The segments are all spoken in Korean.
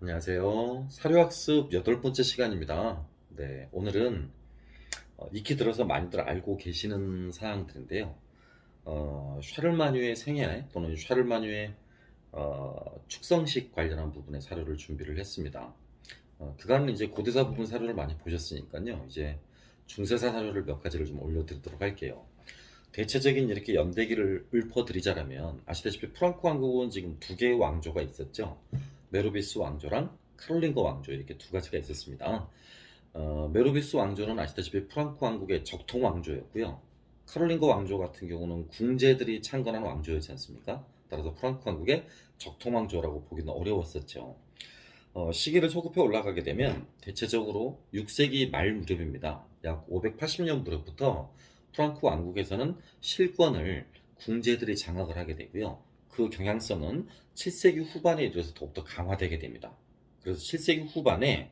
안녕하세요. 사료학습 8번째 시간입니다. 네, 오늘은 익히 들어서 많이들 알고 계시는 사항들인데요. 샤를마뉴의 생애 또는 샤를마뉴의 축성식 관련한 부분의 사료를 준비를 했습니다. 그간은 이제 고대사 부분 사료를 많이 보셨으니까요. 이제 중세사 사료를 몇 가지를 좀 올려드리도록 할게요. 대체적인 이렇게 연대기를 읊어드리자면 아시다시피 프랑크 왕국은 지금 두 개의 왕조가 있었죠. 메로비스 왕조랑 카롤링거 왕조 이렇게 두 가지가 있었습니다. 메로비스 왕조는 아시다시피 프랑크 왕국의 적통 왕조였고요. 카롤링거 왕조 같은 경우는 궁제들이 창건한 왕조였지 않습니까? 따라서 프랑크 왕국의 적통 왕조라고 보기는 어려웠었죠. 시기를 소급해 올라가게 되면 대체적으로 6세기 말 무렵입니다. 약 580년 무렵부터 프랑크 왕국에서는 실권을 궁제들이 장악을 하게 되고요. 그 경향성은 7세기 후반에 이르러서 더욱더 강화되게 됩니다. 그래서 7세기 후반에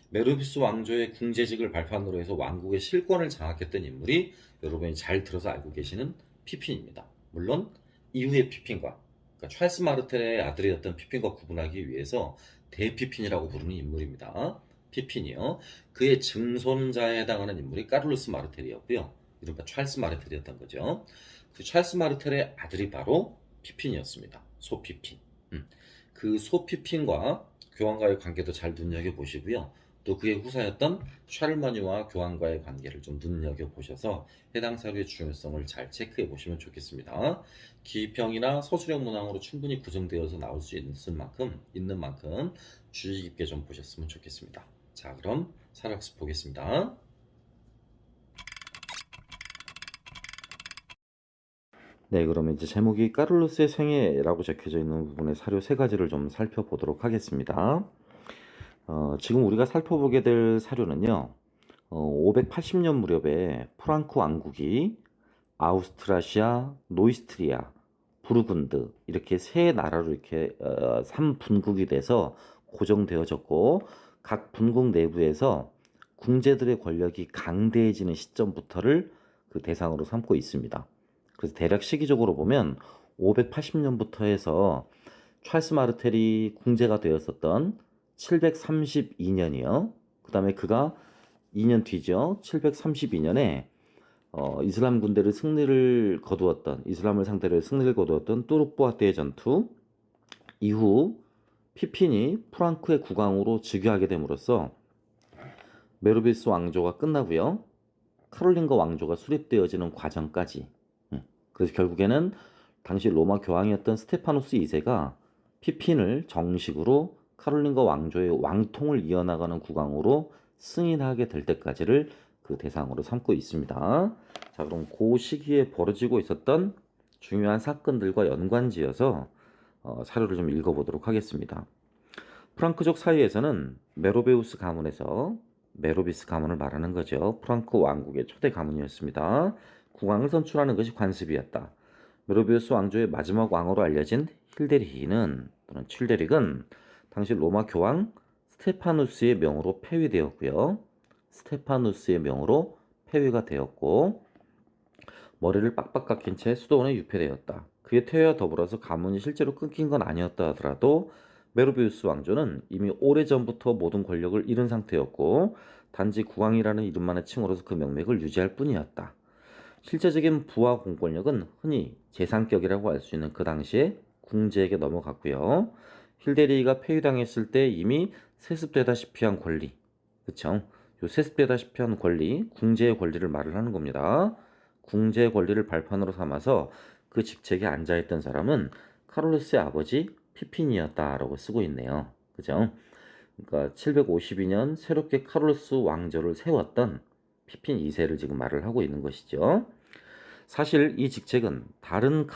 메르비스 왕조의 궁제직을 발판으로 해서 왕국의 실권을 장악했던 인물이 여러분이 잘 들어서 알고 계시는 피핀입니다. 물론 이후의 피핀과 그러니까 찰스 마르텔의 아들이었던 피핀과 구분하기 위해서 대피핀이라고 부르는 인물입니다. 피핀이요. 그의 증손자에 해당하는 인물이 까를로스 마르텔이었고요. 이른바 찰스 마르텔이었던 거죠. 그 찰스 마르텔의 아들이 바로 피핀이었습니다. 소피핀. 그 소피핀과 교황과의 관계도 잘 눈여겨보시고요. 또 그의 후사였던 샤를마뉴와 교황과의 관계를 좀 눈여겨보셔서 해당 사료의 중요성을 잘 체크해 보시면 좋겠습니다. 기평이나 서술형 문항으로 충분히 구성되어서 나올 수 있는 만큼 주의 깊게 좀 보셨으면 좋겠습니다. 자, 그럼 사료학습 보겠습니다. 네, 그러면 이제 제목이 까를로스의 생애라고 적혀져 있는 부분의 사료 세 가지를 좀 살펴보도록 하겠습니다. 지금 우리가 살펴보게 될 사료는요, 580년 무렵에 프랑크 왕국이 아우스트라시아, 노이스트리아, 부르군드 이렇게 세 나라로 이렇게 3분국이 돼서 고정되어졌고 각 분국 내부에서 궁제들의 권력이 강대해지는 시점부터를 그 대상으로 삼고 있습니다. 그래서 대략 시기적으로 보면 580년부터 해서 찰스 마르텔이 궁제가 되었었던 732년이요. 그 다음에 그가 2년 뒤죠. 732년에 이슬람 군대를 이슬람을 상대로 승리를 거두었던 뚜르뽀아떼의 전투 이후 피핀이 프랑크의 국왕으로 즉위하게 됨으로써 메르비스 왕조가 끝나고요. 카롤링거 왕조가 수립되어지는 과정까지. 그래서 결국에는 당시 로마 교황이었던 스테파노스 2세가 피핀을 정식으로 카롤링거 왕조의 왕통을 이어나가는 국왕으로 승인하게 될 때까지를 그 대상으로 삼고 있습니다. 자, 그럼 그 시기에 벌어지고 있었던 중요한 사건들과 연관지어서 사료를 좀 읽어보도록 하겠습니다. 프랑크족 사이에서는 메로베우스 가문에서 메로비스 가문을 말하는 거죠. 프랑크 왕국의 초대 가문이었습니다. 국왕을 선출하는 것이 관습이었다. 메로비우스 왕조의 마지막 왕으로 알려진 힐데릭은 당시 로마 교황 스테파누스의 명으로 폐위되었고요. 스테파누스의 명으로 폐위가 되었고 머리를 빡빡 깎인 채 수도원에 유폐되었다. 그의 퇴위와 더불어서 가문이 실제로 끊긴 건 아니었다 하더라도 메로비우스 왕조는 이미 오래전부터 모든 권력을 잃은 상태였고 단지 국왕이라는 이름만의 칭호로서 그 명맥을 유지할 뿐이었다. 실제적인 부와 공권력은 흔히 재상격이라고 할 수 있는 그 당시에 궁제에게 넘어갔고요. 힐데리히가 폐위당했을 때 이미 세습되다시피 한 권리, 그쵸? 요 세습되다시피 한 권리, 궁제의 권리를 말을 하는 겁니다. 궁제의 권리를 발판으로 삼아서 그 직책에 앉아있던 사람은 카롤루스의 아버지 피핀이었다라고 쓰고 있네요. 그죠? 그러니까 752년 새롭게 카롤루스 왕조를 세웠던 피핀 2세를 지금 말을 하고 있는 것이죠. 사실 이 직책은 다른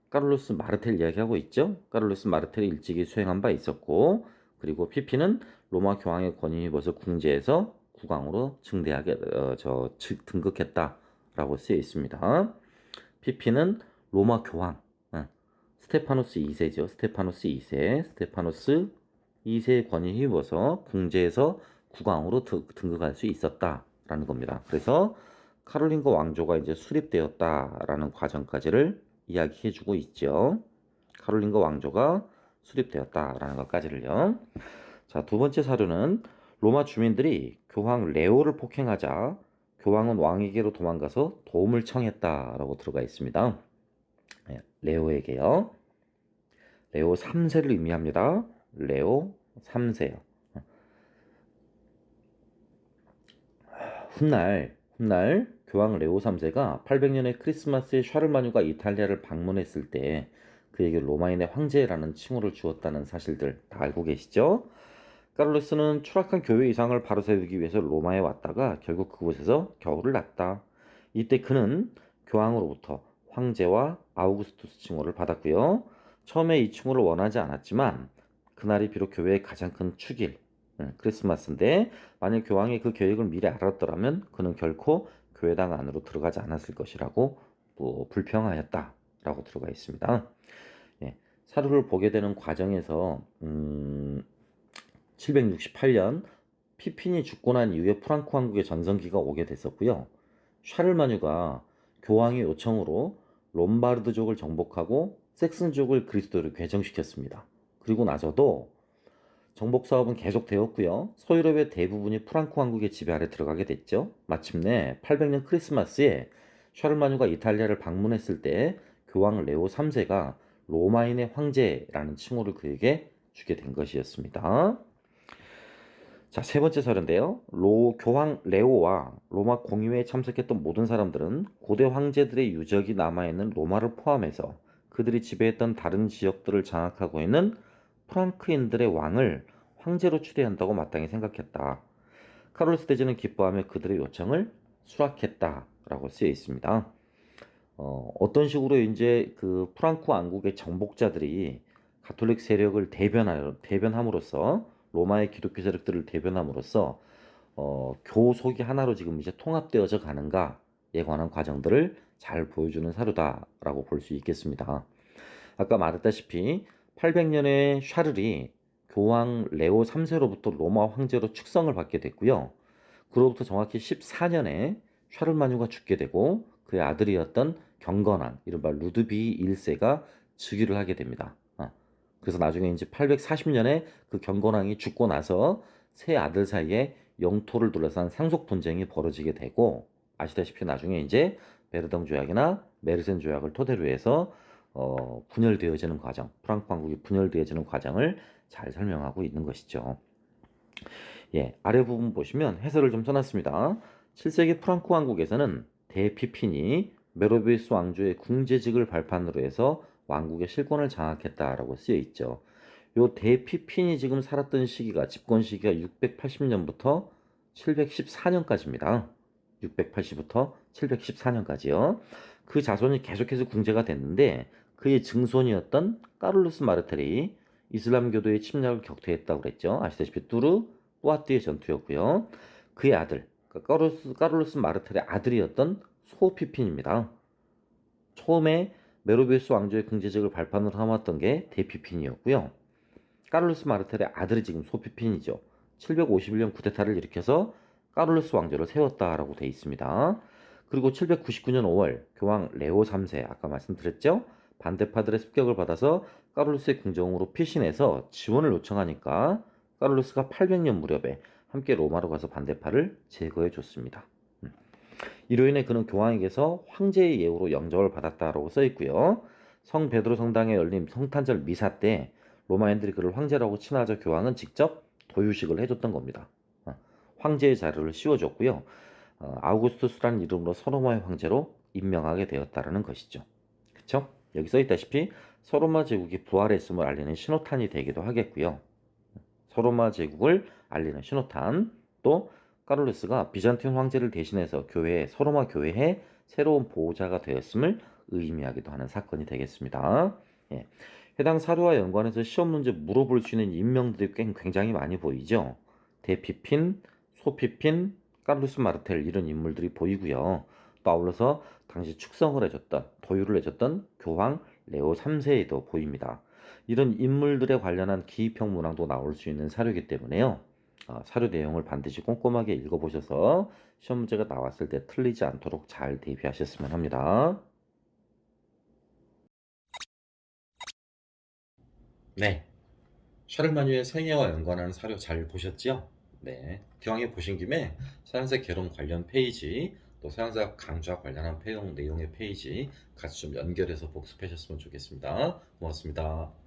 까를로스 마르텔 이야기하고 있죠. 까를로스 마르텔이 일찍이 수행한 바 있었고 그리고 피핀은 로마 교황의 권위에 입어서 궁제에서 국왕으로 등극했다라고 쓰여 있습니다. 피핀은 로마 교황 스테파노스 2세죠. 스테파노스 2세의 권위에 힘입어서 궁제에서 국왕으로 등극할 수 있었다라는 겁니다. 그래서 카롤링거 왕조가 이제 수립되었다라는 과정까지를 이야기해주고 있죠. 카롤링거 왕조가 수립되었다라는 것까지를요. 자, 두 번째 사료는 로마 주민들이 교황 레오를 폭행하자 교황은 왕에게로 도망가서 도움을 청했다라고 들어가 있습니다. 네, 레오에게요. 레오 3세를 의미합니다. 레오 3세요. 훗날 교황 레오 3세가 800년의 크리스마스에 샤를마뉴가 이탈리아를 방문했을 때 그에게 로마인의 황제라는 칭호를 주었다는 사실들 다 알고 계시죠? 카를로스는 추락한 교회 이상을 바로 세우기 위해서 로마에 왔다가 결국 그곳에서 겨울을 났다. 이때 그는 교황으로부터 황제와 아우구스투스 칭호를 받았고요. 처음에 이 칭호를 원하지 않았지만 그날이 비록 교회의 가장 큰 축일, 크리스마스인데 만약 교황이 그 계획을 미리 알았더라면 그는 결코 교회당 안으로 들어가지 않았을 것이라고 불평하였다라고 들어가 있습니다. 예, 사료를 보게 되는 과정에서 768년 피핀이 죽고 난 이후에 프랑코 왕국의 전성기가 오게 됐었고요. 샤를마뉴가 교황의 요청으로 롬바르드족을 정복하고 섹슨족을 그리스도로 개정시켰습니다. 그리고 나서도 정복 사업은 계속되었고요. 서유럽의 대부분이 프랑코 왕국의 지배 아래 들어가게 됐죠. 마침내 800년 크리스마스에 샤를마뉴가 이탈리아를 방문했을 때 교황 레오 3세가 로마인의 황제라는 칭호를 그에게 주게 된 것이었습니다. 자, 세 번째 설인데요. 교황 레오와 로마 공의회에 참석했던 모든 사람들은 고대 황제들의 유적이 남아있는 로마를 포함해서 그들이 지배했던 다른 지역들을 장악하고 있는 프랑크인들의 왕을 황제로 추대한다고 마땅히 생각했다. 카롤루스 대제는 기뻐하며 그들의 요청을 수락했다라고 쓰여 있습니다. 어떤 식으로 이제 그 프랑크 왕국의 정복자들이 가톨릭 세력을 대변함으로써 로마의 기독교 세력들을 대변함으로써 교속이 하나로 지금 이제 통합되어져 가는가에 관한 과정들을 잘 보여주는 사료다라고 볼 수 있겠습니다. 아까 말했다시피 800년에 샤를이 교황 레오 3세로부터 로마 황제로 축성을 받게 됐고요. 그로부터 정확히 14년에 샤를마뉴가 죽게 되고 그의 아들이었던 경건왕, 이른바 루드비히 1세가 즉위를 하게 됩니다. 그래서 나중에 이제 840년에 그 경건왕이 죽고 나서 세 아들 사이에 영토를 둘러싼 상속 분쟁이 벌어지게 되고 아시다시피 나중에 이제 베르덩 조약이나 메르센 조약을 토대로 해서 분열되어지는 과정, 프랑크 왕국이 분열되어지는 과정을 잘 설명하고 있는 것이죠. 예, 아래 부분 보시면 해설을 좀 써놨습니다. 7세기 프랑크 왕국에서는 대피핀이 메로비우스 왕조의 궁제직을 발판으로 해서 왕국의 실권을 장악했다라고 쓰여 있죠. 요 대피핀이 지금 살았던 시기가 집권 시기가 680년부터 714년까지입니다. 680부터 714년까지요. 그 자손이 계속해서 궁제가 됐는데 그의 증손이었던 까를루스 마르텔이 이슬람교도의 침략을 격퇴했다고 그랬죠. 아시다시피 뚜르 뿌아띠의 전투였고요. 그의 아들, 까를루스 마르텔의 아들이었던 소피핀입니다. 처음에 메로비우스 왕조의 궁제직을 발판으로 삼았던 게 대피핀이었고요. 까를루스 마르텔의 아들이 지금 소피핀이죠. 751년 쿠데타를 일으켜서 까를루스 왕조를 세웠다라고 되어 있습니다. 그리고 799년 5월 교황 레오 3세 아까 말씀드렸죠? 반대파들의 습격을 받아서 까를루스의 궁정으로 피신해서 지원을 요청하니까 까를루스가 800년 무렵에 함께 로마로 가서 반대파를 제거해 줬습니다. 이로 인해 그는 교황에게서 황제의 예우로 영접을 받았다라고 써 있고요. 성 베드로 성당에 열린 성탄절 미사 때 로마인들이 그를 황제라고 칭하자 교황은 직접 도유식을 해줬던 겁니다. 황제의 자리를 씌워줬고요. 아우구스투스라는 이름으로 서로마의 황제로 임명하게 되었다라는 것이죠. 그쵸? 여기 써 있다시피 서로마 제국이 부활했음을 알리는 신호탄이 되기도 하겠고요. 서로마 제국을 알리는 신호탄, 또 까를루스가 비잔틴 황제를 대신해서 서로마 교회의 새로운 보호자가 되었음을 의미하기도 하는 사건이 되겠습니다. 예. 해당 사료와 연관해서 시험 문제 물어볼 수 있는 인명들이 굉장히 많이 보이죠. 대피핀, 소피핀, 까를루스 마르텔 이런 인물들이 보이고요. 또 아울러서 당시 축성을 해줬던, 도유를 해줬던 교황 레오 3세에도 보입니다. 이런 인물들에 관련한 기입형 문항도 나올 수 있는 사료이기 때문에요. 사료 내용을 반드시 꼼꼼하게 읽어보셔서 시험 문제가 나왔을 때 틀리지 않도록 잘 대비하셨으면 합니다. 네, 샤를마뉴의 생애와 연관한 사료 잘 보셨죠? 네. 기왕에 보신 김에 서양사 개론 관련 페이지, 또 서양사 강좌 관련한 내용의 페이지 같이 좀 연결해서 복습하셨으면 좋겠습니다. 고맙습니다.